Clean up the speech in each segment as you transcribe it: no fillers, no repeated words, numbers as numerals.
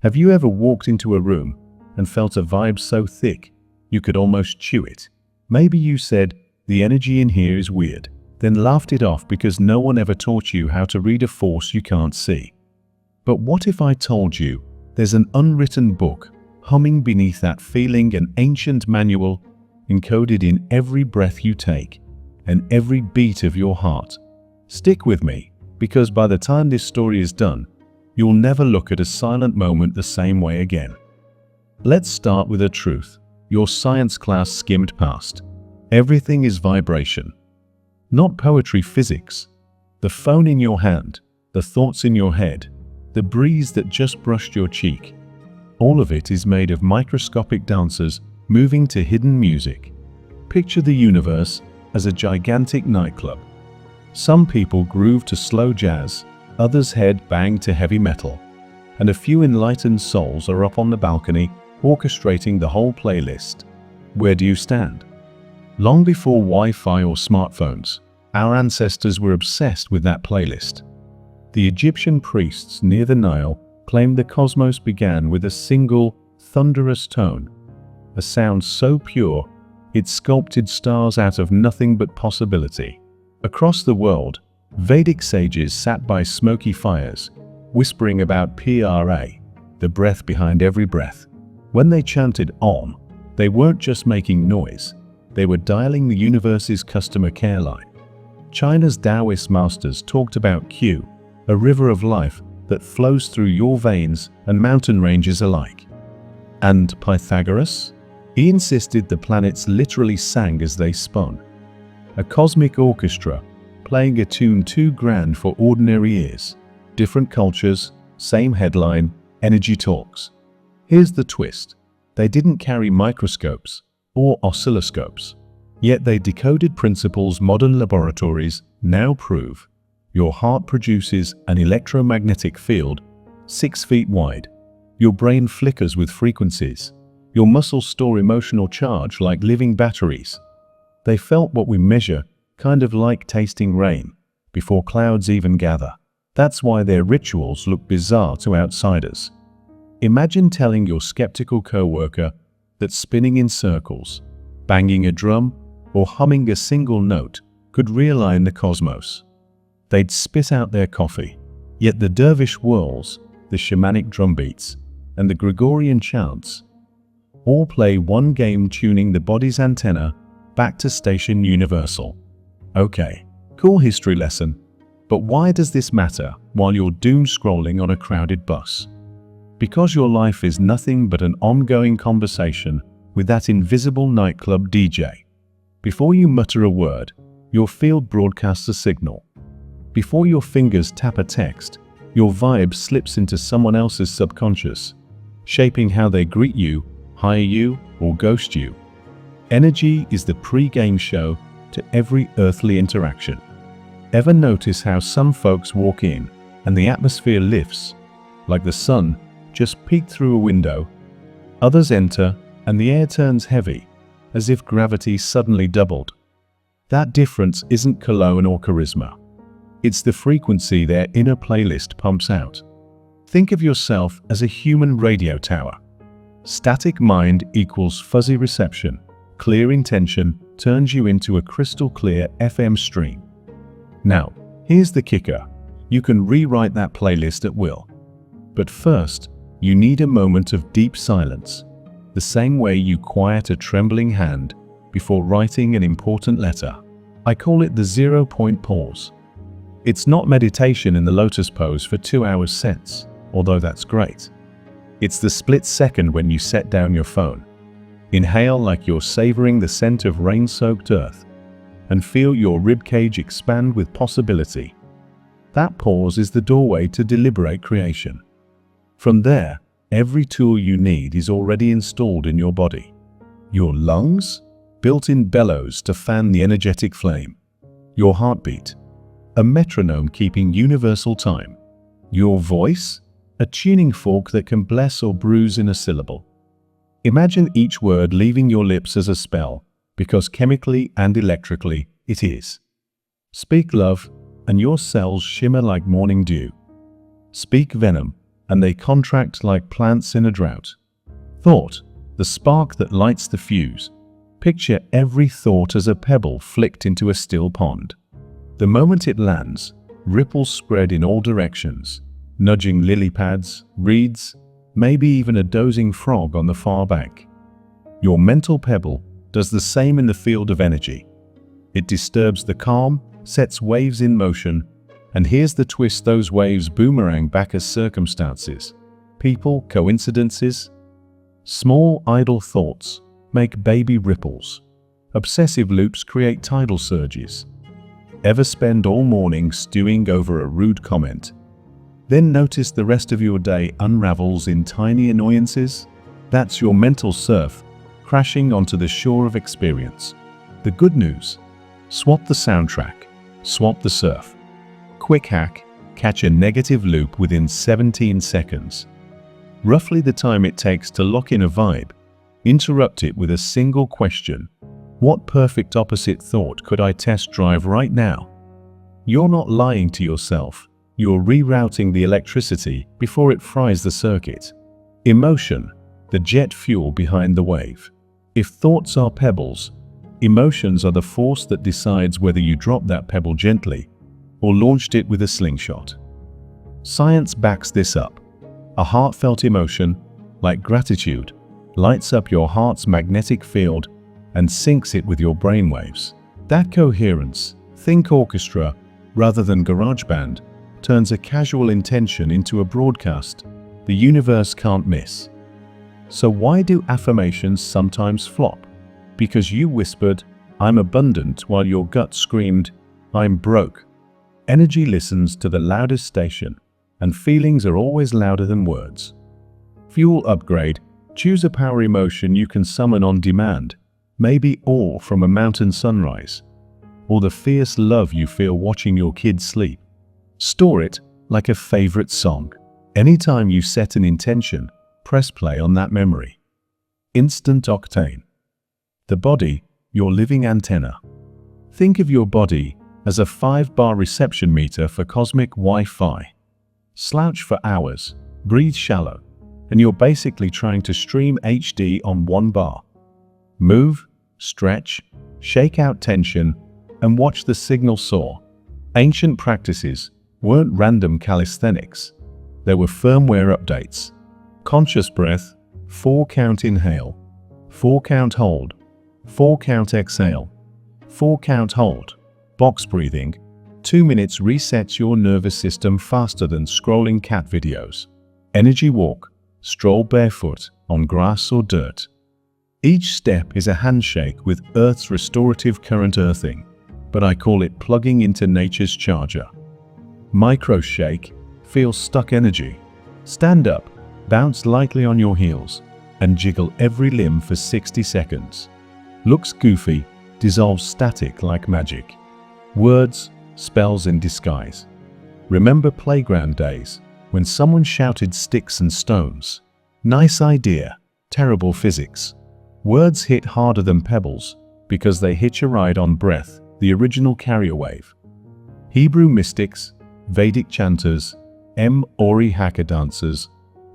Have you ever walked into a room and felt a vibe so thick you could almost chew it? Maybe you said, "The energy in here is weird," then laughed it off because no one ever taught you how to read a force you can't see. But what if I told you there's an unwritten book humming beneath that feeling, an ancient manual encoded in every breath you take and every beat of your heart? Stick with me, because by the time this story is done, you'll never look at a silent moment the same way again. Let's start with a truth your science class skimmed past. Everything is vibration. Not poetry physics. The phone in your hand, the thoughts in your head, the breeze that just brushed your cheek. All of it is made of microscopic dancers moving to hidden music. Picture the universe as a gigantic nightclub. Some people groove to slow jazz, others head bang to heavy metal, and a few enlightened souls are up on the balcony orchestrating the whole playlist. Where do you stand? Long before Wi-Fi or smartphones, our ancestors were obsessed with that playlist. The Egyptian priests near the Nile claimed the cosmos began with a single, thunderous tone, a sound so pure it sculpted stars out of nothing but possibility. Across the world, Vedic sages sat by smoky fires, whispering about Prana, the breath behind every breath. When they chanted Om, they weren't just making noise, they were dialing the universe's customer care line. China's Taoist masters talked about Qi, a river of life that flows through your veins and mountain ranges alike. And Pythagoras? He insisted the planets literally sang as they spun. A cosmic orchestra, playing a tune too grand for ordinary ears. Different cultures, same headline, energy talks. Here's the twist. They didn't carry microscopes or oscilloscopes. Yet they decoded principles modern laboratories now prove. Your heart produces an electromagnetic field 6 feet wide. Your brain flickers with frequencies. Your muscles store emotional charge like living batteries. They felt what we measure, kind of like tasting rain, before clouds even gather. That's why their rituals look bizarre to outsiders. Imagine telling your skeptical coworker that spinning in circles, banging a drum, or humming a single note could realign the cosmos. They'd spit out their coffee. Yet the dervish whirls, the shamanic drumbeats, and the Gregorian chants all play one game, tuning the body's antenna back to station universal. Okay, cool history lesson. But why does this matter while you're doom scrolling on a crowded bus? Because your life is nothing but an ongoing conversation with that invisible nightclub DJ. Before you mutter a word, your field broadcasts a signal. Before your fingers tap a text, your vibe slips into someone else's subconscious, shaping how they greet you, hire you, or ghost you. Energy is the pre-game show to every earthly interaction. Ever notice how some folks walk in and the atmosphere lifts, like the sun just peeked through a window? Others enter and the air turns heavy, as if gravity suddenly doubled. That difference isn't cologne or charisma. It's the frequency their inner playlist pumps out. Think of yourself as a human radio tower. Static mind equals fuzzy reception. Clear intention turns you into a crystal clear FM stream. Now, here's the kicker. You can rewrite that playlist at will. But first, you need a moment of deep silence, the same way you quiet a trembling hand before writing an important letter. I call it the 0-point pause. It's not meditation in the lotus pose for 2 hours sets, although that's great. It's the split second when you set down your phone. Inhale like you're savoring the scent of rain-soaked earth, and feel your ribcage expand with possibility. That pause is the doorway to deliberate creation. From there, every tool you need is already installed in your body. Your lungs, built-in bellows to fan the energetic flame. Your heartbeat, a metronome keeping universal time. Your voice, a tuning fork that can bless or bruise in a syllable. Imagine each word leaving your lips as a spell, because chemically and electrically it is. Speak love, and your cells shimmer like morning dew. Speak venom, and they contract like plants in a drought. Thought, the spark that lights the fuse. Picture every thought as a pebble flicked into a still pond. The moment it lands, ripples spread in all directions, nudging lily pads, reeds, maybe even a dozing frog on the far bank. Your mental pebble does the same in the field of energy. It disturbs the calm, sets waves in motion, and here's the twist: those waves boomerang back as circumstances, people, coincidences. Small, idle thoughts make baby ripples. Obsessive loops create tidal surges. Ever spend all morning stewing over a rude comment? Then notice the rest of your day unravels in tiny annoyances? That's your mental surf crashing onto the shore of experience. The good news: swap the soundtrack, swap the surf. Quick hack: catch a negative loop within 17 seconds. Roughly the time it takes to lock in a vibe. Interrupt it with a single question. What perfect opposite thought could I test drive right now? You're not lying to yourself. You're rerouting the electricity before it fries the circuit. Emotion, the jet fuel behind the wave. If thoughts are pebbles, emotions are the force that decides whether you drop that pebble gently or launched it with a slingshot. Science backs this up. A heartfelt emotion, like gratitude, lights up your heart's magnetic field and syncs it with your brainwaves. That coherence, think orchestra rather than GarageBand, turns a casual intention into a broadcast the universe can't miss. So why do affirmations sometimes flop? Because you whispered, "I'm abundant," while your gut screamed, "I'm broke." Energy listens to the loudest station, and feelings are always louder than words. Fuel upgrade: choose a power emotion you can summon on demand, maybe awe from a mountain sunrise, or the fierce love you feel watching your kids sleep. Store it like a favorite song. Anytime you set an intention, press play on that memory. Instant octane. The body, your living antenna. Think of your body as a 5-bar reception meter for cosmic Wi-Fi. Slouch for hours, breathe shallow, and you're basically trying to stream HD on 1 bar. Move, stretch, shake out tension, and watch the signal soar. Ancient practices weren't random calisthenics. They were firmware updates. Conscious breath, 4-count inhale, 4-count hold, 4-count exhale, 4-count hold. Box breathing, 2 minutes resets your nervous system faster than scrolling cat videos. Energy walk, stroll barefoot on grass or dirt. Each step is a handshake with Earth's restorative current earthing, but I call it plugging into nature's charger. Micro shake, feel stuck energy. Stand up, bounce lightly on your heels, and jiggle every limb for 60 seconds. Looks goofy, dissolves static like magic. Words, spells in disguise. Remember playground days when someone shouted sticks and stones? Nice idea, terrible physics. Words hit harder than pebbles because they hitch a ride on breath, the original carrier wave. Hebrew mystics, Vedic chanters, Ori hacker dancers,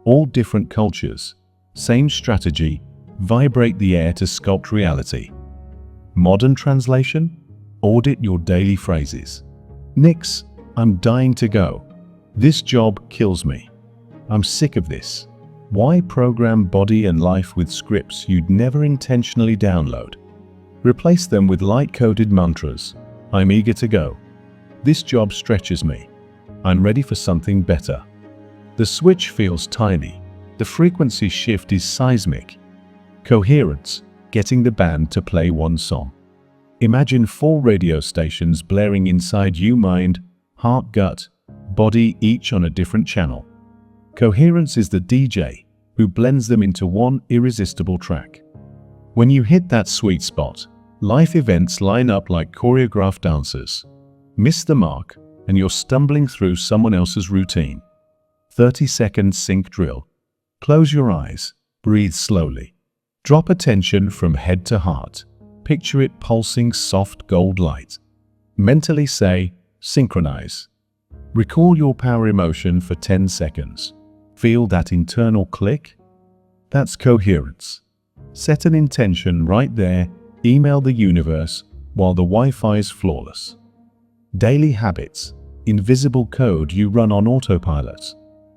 all different cultures, same strategy: vibrate the air to sculpt reality. Modern translation: audit your daily phrases. Nix, I'm dying to go. This job kills me. I'm sick of this. Why program body and life with scripts you'd never intentionally download? Replace them with light-coded mantras. I'm eager to go. This job stretches me. I'm ready for something better. The switch feels tiny. The frequency shift is seismic. Coherence, getting the band to play one song. Imagine 4 radio stations blaring inside you: mind, heart, gut, body, each on a different channel. Coherence is the DJ who blends them into one irresistible track. When you hit that sweet spot, life events line up like choreographed dancers. Miss the mark, and you're stumbling through someone else's routine. 30-second sync drill. Close your eyes, breathe slowly. Drop attention from head to heart. Picture it pulsing soft gold light. Mentally say, synchronize. Recall your power emotion for 10 seconds. Feel that internal click? That's coherence. Set an intention right there, email the universe while the Wi-Fi is flawless. Daily habits, invisible code you run on autopilot.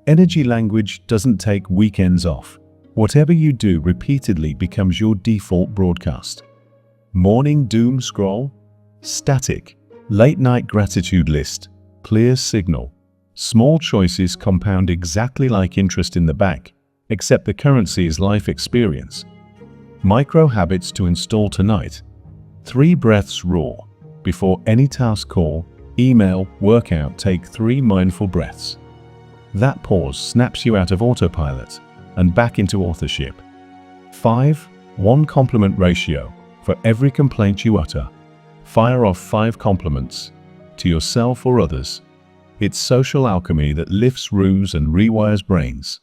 Energy language doesn't take weekends off. Whatever you do repeatedly becomes your default broadcast. Morning doom scroll? Static. Late night gratitude list. Clear signal. Small choices compound exactly like interest in the bank, except the currency is life experience. Micro habits to install tonight. 3 breaths raw. Before any task call, email, workout, take 3 mindful breaths. That pause snaps you out of autopilot and back into authorship. 5. 1 compliment ratio. For every complaint you utter, fire off 5 compliments to yourself or others. It's social alchemy that lifts rooms and rewires brains.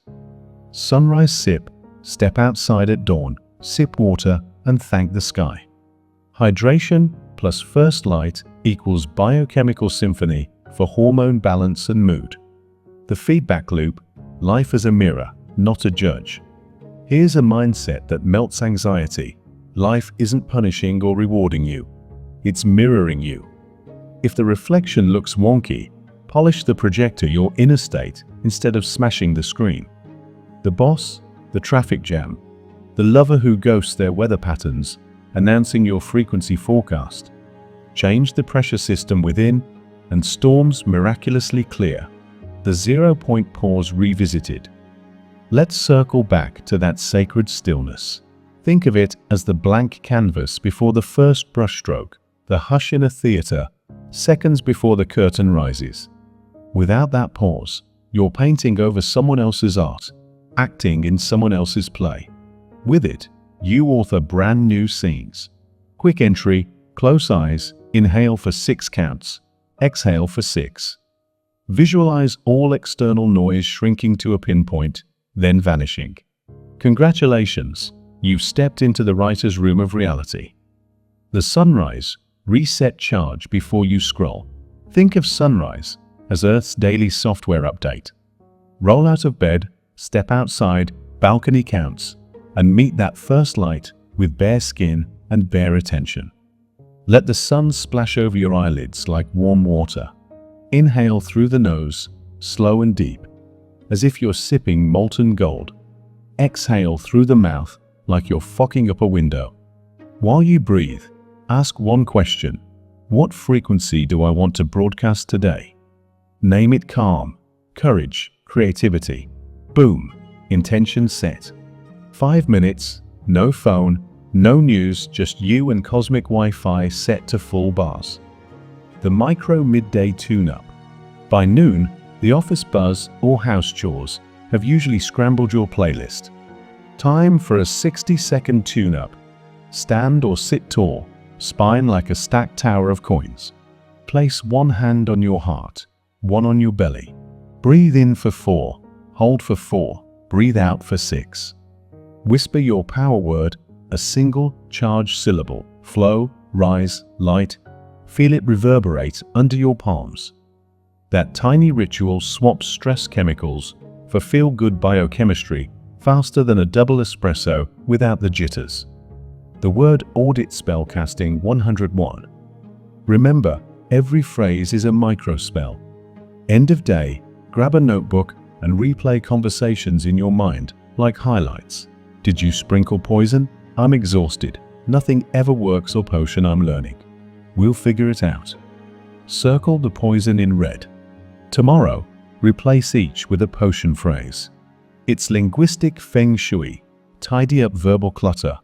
Sunrise sip. Step outside at dawn, sip water and thank the sky. Hydration plus first light equals biochemical symphony for hormone balance and mood. The feedback loop, life as a mirror, not a judge. Here's a mindset that melts anxiety. Life isn't punishing or rewarding you. It's mirroring you. If the reflection looks wonky, polish the projector your inner state instead of smashing the screen. The boss, the traffic jam, the lover who ghosts their weather patterns, announcing your frequency forecast. Change the pressure system within, and storms miraculously clear. The 0-point pause revisited. Let's circle back to that sacred stillness. Think of it as the blank canvas before the first brushstroke, the hush in a theater, seconds before the curtain rises. Without that pause, you're painting over someone else's art, acting in someone else's play. With it, you author brand new scenes. Quick entry, close eyes, inhale for 6 counts, exhale for 6. Visualize all external noise shrinking to a pinpoint, then vanishing. Congratulations, you've stepped into the writer's room of reality. The sunrise, reset charge before you scroll. Think of sunrise as Earth's daily software update. Roll out of bed, step outside, balcony counts, and meet that first light with bare skin and bare attention. Let the sun splash over your eyelids like warm water. Inhale through the nose, slow and deep, as if you're sipping molten gold. Exhale through the mouth like you're fogging up a window. While you breathe, ask one question. What frequency do I want to broadcast today? Name it calm, courage, creativity. Boom, intention set. 5 minutes, no phone, no news, just you and cosmic Wi-Fi set to full bars. The micro midday tune-up. By noon, the office buzz or house chores have usually scrambled your playlist. Time for a 60-second tune-up. Stand or sit tall, spine like a stacked tower of coins. Place 1 hand on your heart, 1 on your belly. Breathe in for 4, hold for 4, breathe out for 6. Whisper your power word, a single charged syllable. Flow, rise, light. Feel it reverberate under your palms. That tiny ritual swaps stress chemicals for feel-good biochemistry faster than a double espresso without the jitters. The word audit spellcasting 101. Remember, every phrase is a microspell. End of day, grab a notebook and replay conversations in your mind like highlights. Did you sprinkle poison? I'm exhausted. Nothing ever works or potion I'm learning. We'll figure it out. Circle the poison in red. Tomorrow, replace each with a potion phrase. It's linguistic feng shui. Tidy up verbal clutter,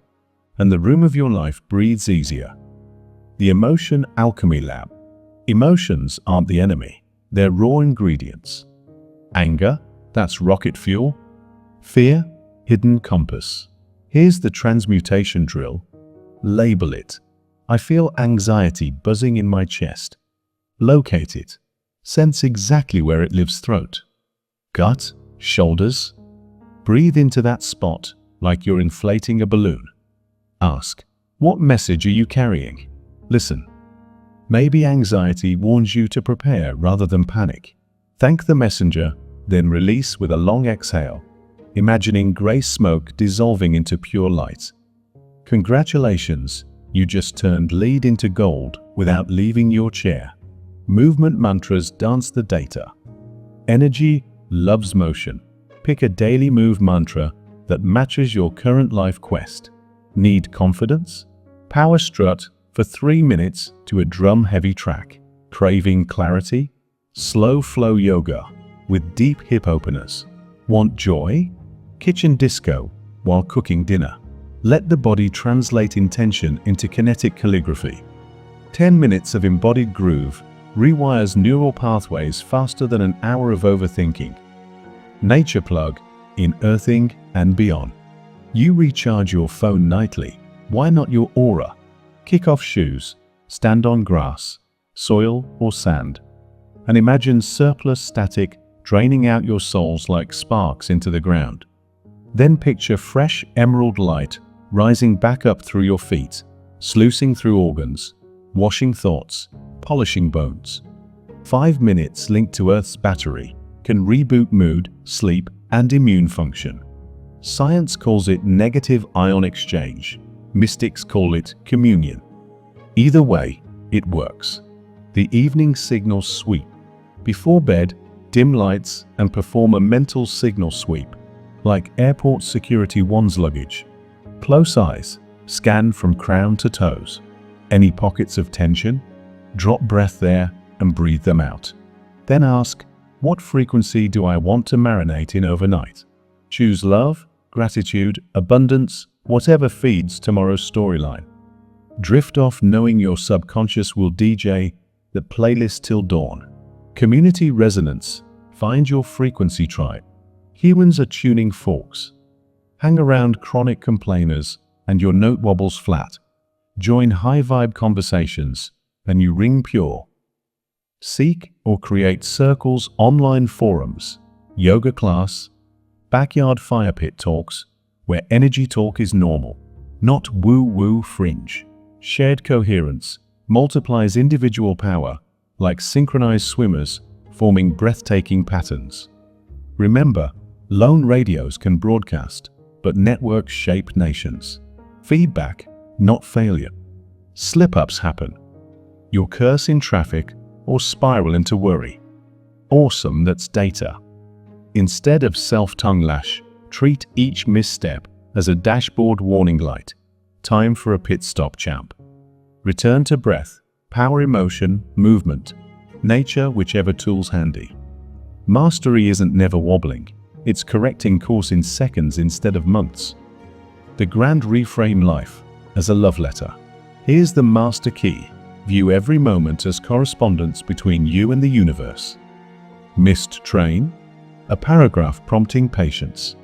and the room of your life breathes easier. The Emotion Alchemy Lab. Emotions aren't the enemy. They're raw ingredients. Anger, that's rocket fuel. Fear, hidden compass. Here's the transmutation drill. Label it. I feel anxiety buzzing in my chest. Locate it. Sense exactly where it lives. Throat, gut, shoulders. Breathe into that spot like you're inflating a balloon. Ask, what message are you carrying? Listen. Maybe anxiety warns you to prepare rather than panic. Thank the messenger, Then release with a long exhale, imagining gray smoke dissolving into pure light. Congratulations, you just turned lead into gold without leaving your chair. Movement mantras dance the data. Energy loves motion. Pick a daily move mantra that matches your current life quest. Need confidence? Power strut for 3 minutes to a drum-heavy track. Craving clarity? Slow flow yoga with deep hip openers. Want joy? Kitchen disco while cooking dinner. Let the body translate intention into kinetic calligraphy. 10 minutes of embodied groove rewires neural pathways faster than an hour of overthinking. Nature plug in earthing and beyond. You recharge your phone nightly. Why not your aura? Kick off shoes, stand on grass, soil or sand, and imagine surplus static draining out your soles like sparks into the ground. Then picture fresh emerald light rising back up through your feet, sluicing through organs, washing thoughts, polishing bones. 5 minutes linked to Earth's battery can reboot mood, sleep, and immune function. Science calls it negative ion exchange. Mystics call it communion. Either way, it works. The evening signal sweep. Before bed, dim lights and perform a mental signal sweep, like airport security one's luggage. Close eyes, scan from crown to toes. Any pockets of tension? Drop breath there and breathe them out. Then ask, what frequency do I want to marinate in overnight? Choose love, gratitude, abundance, whatever feeds tomorrow's storyline. Drift off knowing your subconscious will DJ the playlist till dawn. Community resonance. Find your frequency tribe. Humans are tuning forks. Hang around chronic complainers and your note wobbles flat. Join high-vibe conversations and you ring pure. Seek or create circles, online forums, yoga class, backyard fire pit talks, where energy talk is normal, not woo-woo fringe. Shared coherence multiplies individual power like synchronized swimmers forming breathtaking patterns. Remember, lone radios can broadcast, but networks shape nations. Feedback, not failure. Slip-ups happen. You'll curse in traffic or spiral into worry. Awesome, that's data. Instead of self-tongue lash, treat each misstep as a dashboard warning light. Time for a pit stop, champ. Return to breath, power, emotion, movement, nature, whichever tool's handy. Mastery isn't never wobbling. It's correcting course in seconds instead of months. The grand reframe life as a love letter. Here's the master key. View every moment as correspondence between you and the universe. Missed train? A paragraph prompting patience.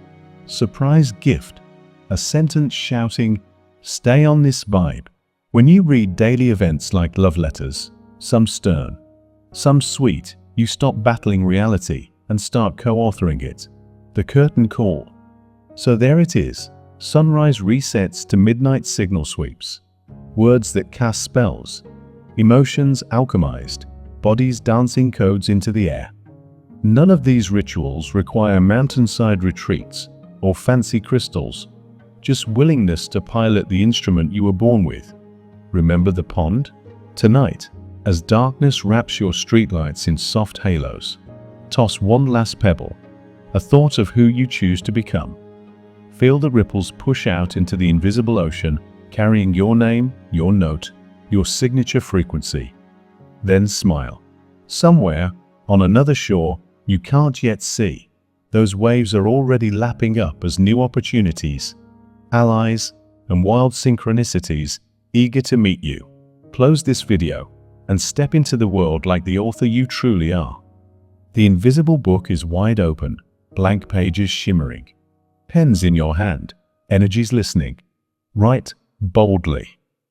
Surprise gift? A sentence shouting, stay on this vibe. When you read daily events like love letters, some stern, some sweet, you stop battling reality and start co-authoring it. The curtain call. So there it is. Sunrise resets to midnight signal sweeps. Words that cast spells. Emotions alchemized. Bodies dancing codes into the air. None of these rituals require mountainside retreats or fancy crystals. Just willingness to pilot the instrument you were born with. Remember the pond? Tonight, as darkness wraps your streetlights in soft halos, toss one last pebble, a thought of who you choose to become. Feel the ripples push out into the invisible ocean, carrying your name, your note, your signature frequency. Then smile. Somewhere, on another shore you can't yet see, those waves are already lapping up as new opportunities, allies, and wild synchronicities eager to meet you. Close this video and step into the world like the author you truly are. The invisible book is wide open, blank pages shimmering. Pens in your hand, energies listening. Write boldly.